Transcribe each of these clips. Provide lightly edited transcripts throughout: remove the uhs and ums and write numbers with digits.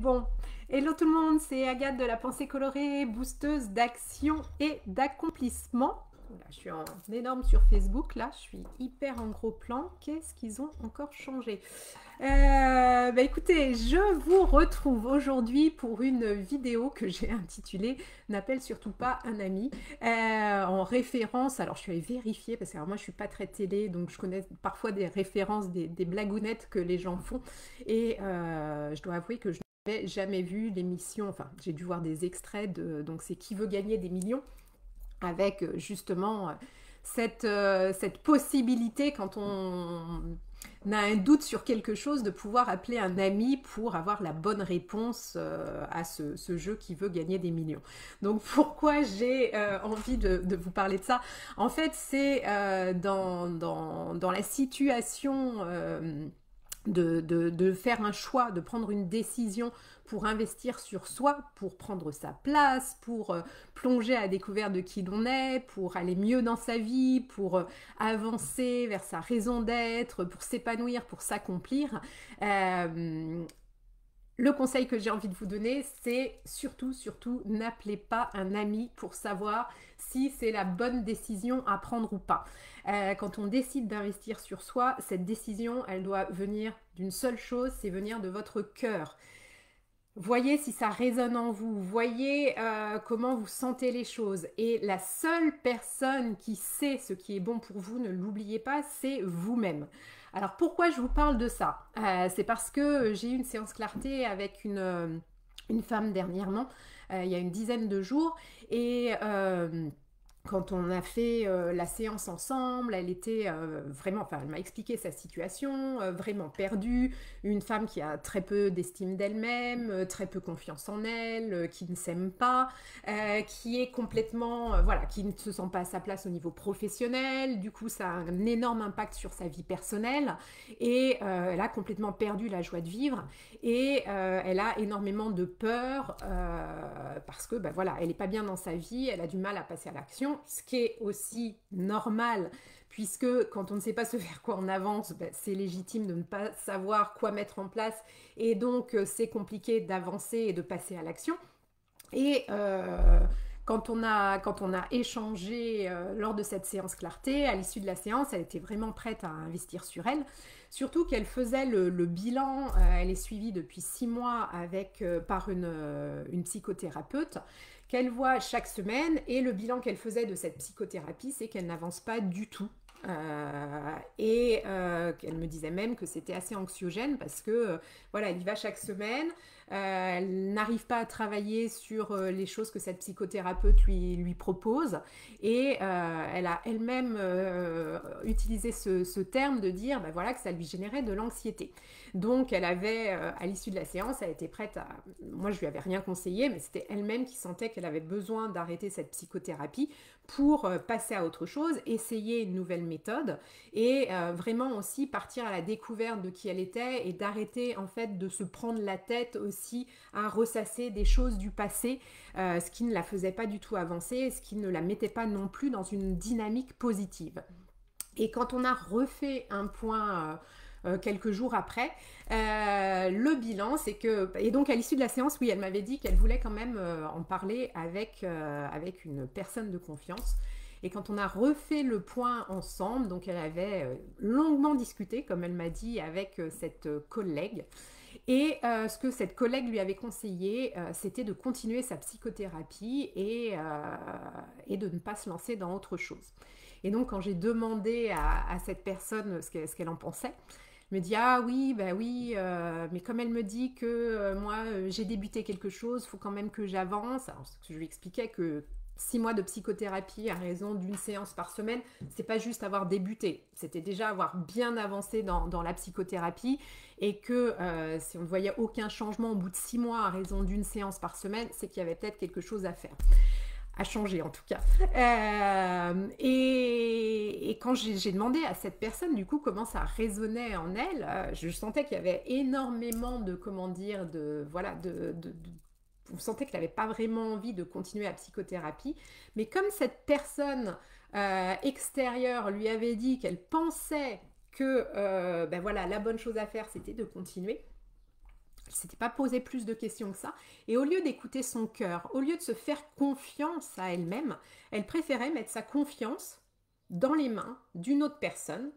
Bon, hello tout le monde, c'est Agathe de la pensée colorée, boosteuse d'action et d'accomplissement. Voilà, je suis en énorme sur Facebook, là, je suis hyper en gros plan. Qu'est-ce qu'ils ont encore changé? Écoutez, je vous retrouve aujourd'hui pour une vidéo que j'ai intitulée N'appelle surtout pas un ami, en référence. Alors je suis allée vérifier parce que alors, moi je suis pas très télé, donc je connais parfois des références, des blagounettes que les gens font, et je dois avouer que je n'avais jamais vu l'émission. Enfin, j'ai dû voir des extraits de, donc c'est Qui veut gagner des millions, avec justement cette possibilité, quand on a un doute sur quelque chose, de pouvoir appeler un ami pour avoir la bonne réponse à ce jeu qui veut gagner des millions. Donc pourquoi j'ai envie de vous parler de ça? En fait, c'est dans la situation de faire un choix, de prendre une décision pour investir sur soi, pour prendre sa place, pour plonger à la découverte de qui l'on est, pour aller mieux dans sa vie, pour avancer vers sa raison d'être, pour s'épanouir, pour s'accomplir. Le conseil que j'ai envie de vous donner, c'est surtout, n'appelez pas un ami pour savoir si c'est la bonne décision à prendre ou pas. Quand on décide d'investir sur soi, cette décision, elle doit venir d'une seule chose, c'est venir de votre cœur. Voyez si ça résonne en vous, voyez comment vous sentez les choses. Et la seule personne qui sait ce qui est bon pour vous, ne l'oubliez pas, c'est vous-même. Alors pourquoi je vous parle de ça? C'est parce que j'ai eu une séance clarté avec une femme dernièrement, il y a une dizaine de jours, et quand on a fait la séance ensemble, elle était vraiment, enfin, elle m'a expliqué sa situation, vraiment perdue, une femme qui a très peu d'estime d'elle-même, très peu confiance en elle, qui ne s'aime pas, qui est complètement, voilà, qui ne se sent pas à sa place au niveau professionnel. Du coup, ça a un énorme impact sur sa vie personnelle, et elle a complètement perdu la joie de vivre, et elle a énormément de peur parce que, ben voilà, elle n'est pas bien dans sa vie, elle a du mal à passer à l'action, ce qui est aussi normal, puisque quand on ne sait pas se vers quoi on avance, ben, c'est légitime de ne pas savoir quoi mettre en place, et donc c'est compliqué d'avancer et de passer à l'action. Et quand on a échangé lors de cette séance clarté, à l'issue de la séance, elle était vraiment prête à investir sur elle. Surtout qu'elle faisait le bilan, elle est suivie depuis 6 mois par une psychothérapeute qu'elle voit chaque semaine, et le bilan qu'elle faisait de cette psychothérapie, c'est qu'elle n'avance pas du tout. Qu'elle me disait même que c'était assez anxiogène parce que voilà, elle y va chaque semaine, elle n'arrive pas à travailler sur les choses que cette psychothérapeute lui propose, et elle a elle-même utilisé ce terme de dire ben voilà, que ça lui générait de l'anxiété. Donc elle avait, à l'issue de la séance, elle était prête à... Moi je lui avais rien conseillé, mais c'était elle-même qui sentait qu'elle avait besoin d'arrêter cette psychothérapie pour passer à autre chose, essayer une nouvelle méthode, et vraiment aussi partir à la découverte de qui elle était, et d'arrêter en fait de se prendre la tête aussi à ressasser des choses du passé, ce qui ne la faisait pas du tout avancer, ce qui ne la mettait pas non plus dans une dynamique positive. Et quand on a refait un point quelques jours après, le bilan, c'est que... Et donc à l'issue de la séance, oui, elle m'avait dit qu'elle voulait quand même en parler avec une personne de confiance. Et quand on a refait le point ensemble, donc elle avait longuement discuté, comme elle m'a dit, avec cette collègue. Et ce que cette collègue lui avait conseillé, c'était de continuer sa psychothérapie, et de ne pas se lancer dans autre chose. Et donc, quand j'ai demandé à cette personne ce qu'elle en pensait, elle me dit ah oui, bah oui, mais comme elle me dit que moi j'ai débuté quelque chose, il faut quand même que j'avance. Alors, je lui expliquais que 6 mois de psychothérapie à raison d'une séance par semaine, c'est pas juste avoir débuté, c'était déjà avoir bien avancé dans la psychothérapie, et que si on ne voyait aucun changement au bout de 6 mois à raison d'une séance par semaine, c'est qu'il y avait peut-être quelque chose à faire, à changer en tout cas. Et quand j'ai demandé à cette personne du coup comment ça résonnait en elle, je sentais qu'il y avait énormément de, comment dire, de voilà, vous sentez qu'elle n'avait pas vraiment envie de continuer la psychothérapie, mais comme cette personne extérieure lui avait dit qu'elle pensait que ben voilà, la bonne chose à faire c'était de continuer, Elle ne s'était pas posé plus de questions que ça. Et au lieu d'écouter son cœur, au lieu de se faire confiance à elle-même, elle préférait mettre sa confiance dans les mains d'une autre personne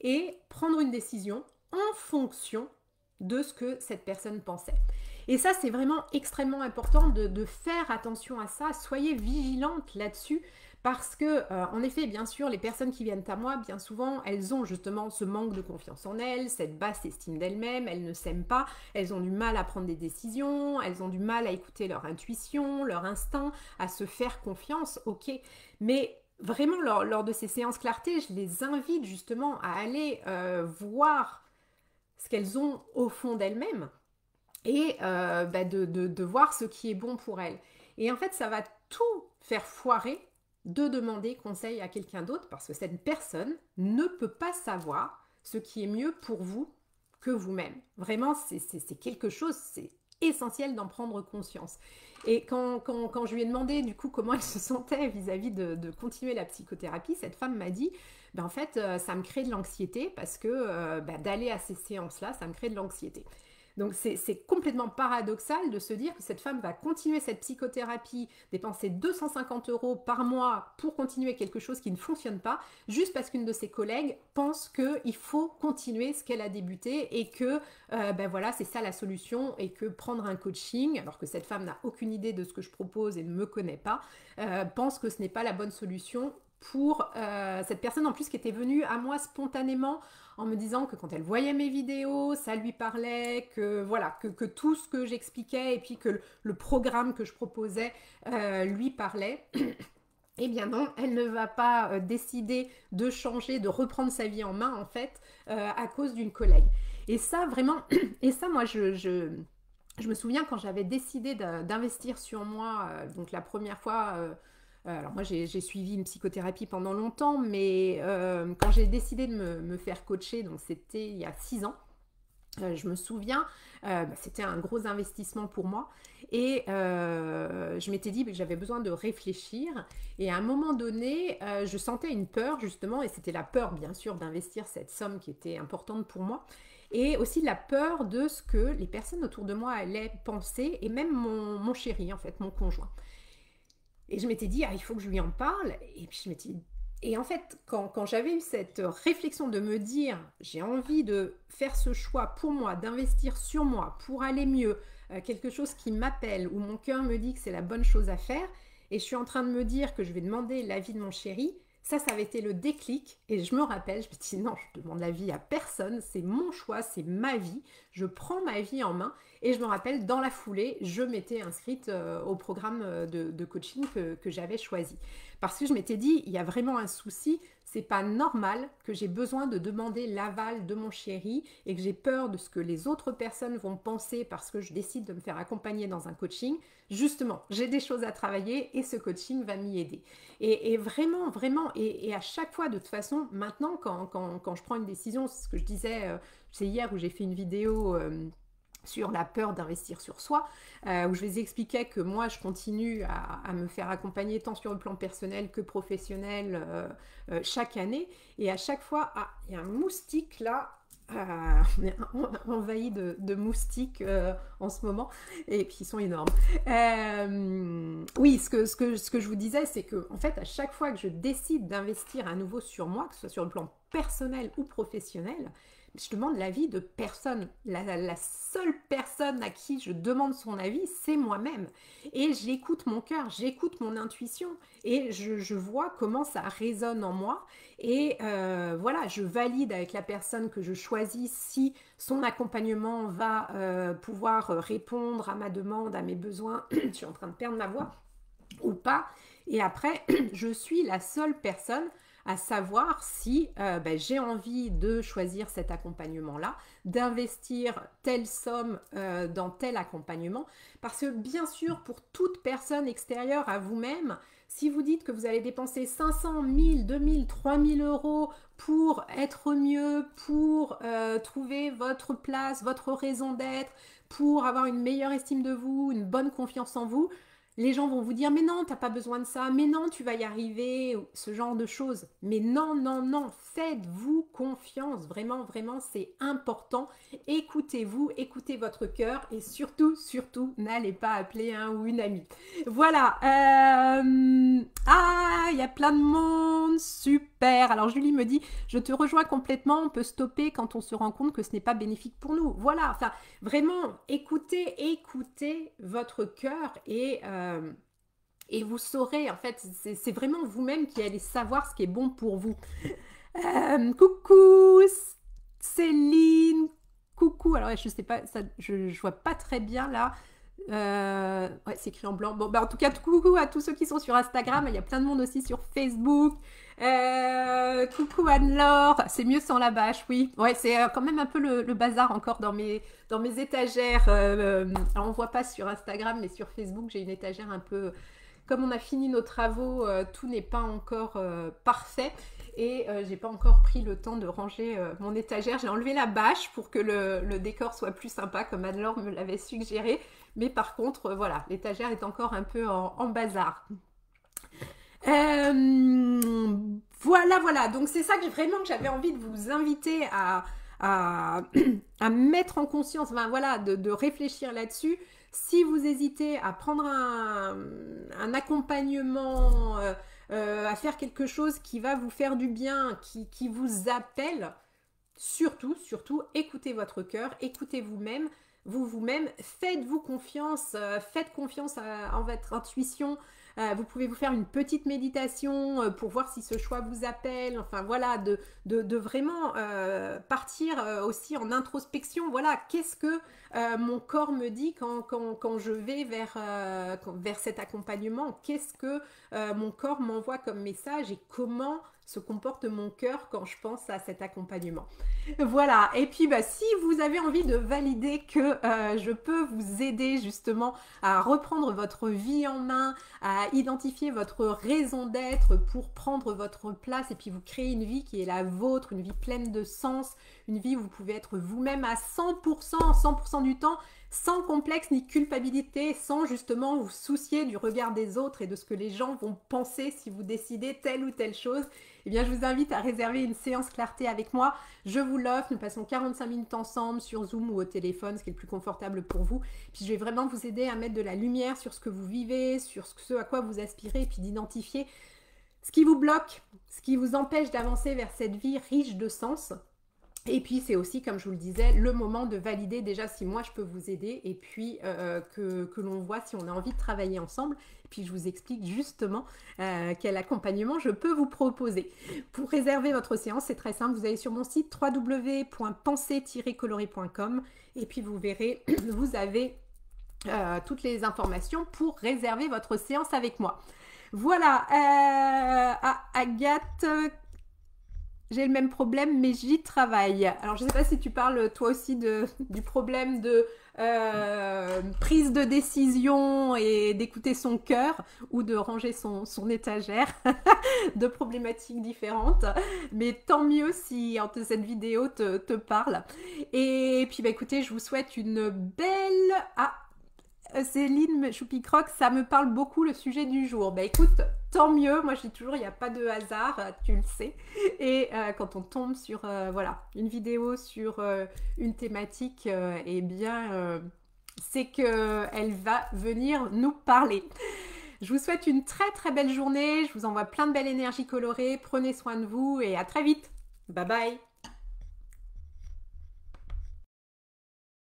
et prendre une décision en fonction de ce que cette personne pensait. Et ça, c'est vraiment extrêmement important de faire attention à ça. Soyez vigilante là-dessus parce que, en effet, bien sûr, les personnes qui viennent à moi, bien souvent, elles ont justement ce manque de confiance en elles, cette basse estime d'elles-mêmes, elles ne s'aiment pas, elles ont du mal à prendre des décisions, elles ont du mal à écouter leur intuition, leur instinct, à se faire confiance, ok. Mais vraiment, lors de ces séances clarté, je les invite justement à aller voir ce qu'elles ont au fond d'elles-mêmes et de voir ce qui est bon pour elles. Et en fait, ça va tout faire foirer de demander conseil à quelqu'un d'autre parce que cette personne ne peut pas savoir ce qui est mieux pour vous que vous-même. Vraiment, c'est quelque chose, c'est essentiel d'en prendre conscience. Et quand je lui ai demandé du coup comment elle se sentait vis-à-vis de continuer la psychothérapie, cette femme m'a dit en fait ça me crée de l'anxiété parce que d'aller à ces séances-là, ça me crée de l'anxiété. Donc c'est complètement paradoxal de se dire que cette femme va continuer cette psychothérapie, dépenser 250 € par mois pour continuer quelque chose qui ne fonctionne pas, juste parce qu'une de ses collègues pense qu'il faut continuer ce qu'elle a débuté et que voilà, c'est ça la solution et que prendre un coaching, alors que cette femme n'a aucune idée de ce que je propose et ne me connaît pas, pense que ce n'est pas la bonne solution pour cette personne en plus qui était venue à moi spontanément en me disant que quand elle voyait mes vidéos, ça lui parlait, que voilà, que tout ce que j'expliquais et puis que le programme que je proposais lui parlait. Eh bien non, elle ne va pas décider de changer, de reprendre sa vie en main en fait à cause d'une collègue. Et ça vraiment, et ça moi je me souviens quand j'avais décidé d'investir sur moi, donc la première fois... alors moi j'ai suivi une psychothérapie pendant longtemps, mais quand j'ai décidé de me faire coacher, donc c'était il y a 6 ans, je me souviens, c'était un gros investissement pour moi et je m'étais dit que j'avais besoin de réfléchir et à un moment donné, je sentais une peur justement et c'était la peur bien sûr d'investir cette somme qui était importante pour moi et aussi la peur de ce que les personnes autour de moi allaient penser et même mon chéri en fait, mon conjoint. Et je m'étais dit, il faut que je lui en parle. Et puis je m'étais dit... Et en fait, quand j'avais eu cette réflexion de me dire, j'ai envie de faire ce choix pour moi, d'investir sur moi, pour aller mieux, quelque chose qui m'appelle, où mon cœur me dit que c'est la bonne chose à faire, et je suis en train de me dire que je vais demander l'avis de mon chéri, ça avait été le déclic. Et je me rappelle, je me dis, non, je demande l'avis à personne, c'est mon choix, c'est ma vie, je prends ma vie en main. Et je me rappelle, dans la foulée, je m'étais inscrite au programme de coaching que j'avais choisi. Parce que je m'étais dit, il y a vraiment un souci, c'est pas normal que j'ai besoin de demander l'aval de mon chéri et que j'ai peur de ce que les autres personnes vont penser parce que je décide de me faire accompagner dans un coaching. Justement, j'ai des choses à travailler et ce coaching va m'y aider. Et vraiment, vraiment, et à chaque fois, de toute façon, maintenant, quand je prends une décision, c'est ce que je disais, c'est hier où j'ai fait une vidéo... sur la peur d'investir sur soi, où je les expliquais que moi, je continue à me faire accompagner tant sur le plan personnel que professionnel chaque année. Et à chaque fois, il y a un moustique là, on est envahi de moustiques en ce moment, et puis ils sont énormes. Oui, ce que je vous disais, c'est que en fait, à chaque fois que je décide d'investir à nouveau sur moi, que ce soit sur le plan personnel ou professionnel, je demande l'avis de personne. La seule personne à qui je demande son avis, c'est moi-même. Et j'écoute mon cœur, j'écoute mon intuition et je vois comment ça résonne en moi. Et voilà, je valide avec la personne que je choisis si son accompagnement va pouvoir répondre à ma demande, à mes besoins. Je suis en train de perdre ma voix ou pas. Et après, je suis la seule personne à savoir si j'ai envie de choisir cet accompagnement-là, d'investir telle somme dans tel accompagnement. Parce que bien sûr, pour toute personne extérieure à vous-même, si vous dites que vous allez dépenser 500, 1000, 2000, 3000 € pour être mieux, pour trouver votre place, votre raison d'être, pour avoir une meilleure estime de vous, une bonne confiance en vous, les gens vont vous dire mais non, t'as pas besoin de ça, mais non, tu vas y arriver, ce genre de choses. Mais non, non, non, faites-vous confiance, vraiment, vraiment, c'est important. Écoutez-vous, écoutez votre cœur et surtout, surtout, n'allez pas appeler un ou une amie. Voilà. Ah, il y a plein de monde, super. Alors Julie me dit, je te rejoins complètement, on peut stopper quand on se rend compte que ce n'est pas bénéfique pour nous. Voilà, enfin, vraiment, écoutez votre cœur et vous saurez, en fait, c'est vraiment vous-même qui allez savoir ce qui est bon pour vous. Coucou Céline, coucou, alors je sais pas, ça, je vois pas très bien là. Ouais, c'est écrit en blanc. Bon, bah en tout cas, coucou à tous ceux qui sont sur Instagram. Il y a plein de monde aussi sur Facebook. Coucou Anne-Laure. C'est mieux sans la bâche, oui. Ouais, c'est quand même un peu le bazar encore dans mes étagères. Alors, on voit pas sur Instagram, mais sur Facebook, j'ai une étagère un peu... Comme on a fini nos travaux, tout n'est pas encore parfait. Et j'ai pas encore pris le temps de ranger mon étagère. J'ai enlevé la bâche pour que le décor soit plus sympa, comme Anne-Laure me l'avait suggéré. Mais par contre, voilà, l'étagère est encore un peu en bazar. Voilà. Donc c'est ça que vraiment que j'avais envie de vous inviter à mettre en conscience, enfin, voilà, de réfléchir là-dessus. Si vous hésitez à prendre un accompagnement, à faire quelque chose qui va vous faire du bien, qui vous appelle, surtout, écoutez votre cœur, écoutez vous-même, faites-vous confiance, faites confiance en votre intuition. Vous pouvez vous faire une petite méditation pour voir si ce choix vous appelle. Enfin voilà, de vraiment partir aussi en introspection. Voilà, qu'est-ce que mon corps me dit quand je vais vers cet accompagnement? Qu'est-ce que mon corps m'envoie comme message et comment se comporte mon cœur quand je pense à cet accompagnement? Voilà, et puis si vous avez envie de valider que je peux vous aider justement à reprendre votre vie en main, à identifier votre raison d'être pour prendre votre place et puis vous créer une vie qui est la vôtre, une vie pleine de sens, une vie où vous pouvez être vous-même à 100% du temps, sans complexe ni culpabilité, sans justement vous soucier du regard des autres et de ce que les gens vont penser si vous décidez telle ou telle chose. Eh bien, je vous invite à réserver une séance clarté avec moi. Je vous l'offre. Nous passons 45 minutes ensemble sur Zoom ou au téléphone, ce qui est le plus confortable pour vous. Puis, je vais vraiment vous aider à mettre de la lumière sur ce que vous vivez, sur ce à quoi vous aspirez, et puis d'identifier ce qui vous bloque, ce qui vous empêche d'avancer vers cette vie riche de sens. Et puis, c'est aussi, comme je vous le disais, le moment de valider déjà si moi je peux vous aider et puis que l'on voit si on a envie de travailler ensemble. Et puis, je vous explique justement quel accompagnement je peux vous proposer. Pour réserver votre séance, c'est très simple. Vous allez sur mon site www.penser-coloré.com et puis vous verrez, vous avez toutes les informations pour réserver votre séance avec moi. Voilà, Agathe... J'ai le même problème, mais j'y travaille. Alors, je ne sais pas si tu parles toi aussi du problème de prise de décision et d'écouter son cœur ou de ranger son étagère. Deux problématiques différentes. Mais tant mieux si cette vidéo te parle. Et puis, écoutez, je vous souhaite une belle... Céline Choupicroc, ça me parle beaucoup le sujet du jour. Écoute, tant mieux. Moi, je dis toujours, il n'y a pas de hasard, tu le sais. Et quand on tombe sur voilà, une vidéo sur une thématique, eh bien, c'est qu'elle va venir nous parler. Je vous souhaite une très très belle journée. Je vous envoie plein de belles énergies colorées. Prenez soin de vous et à très vite. Bye bye.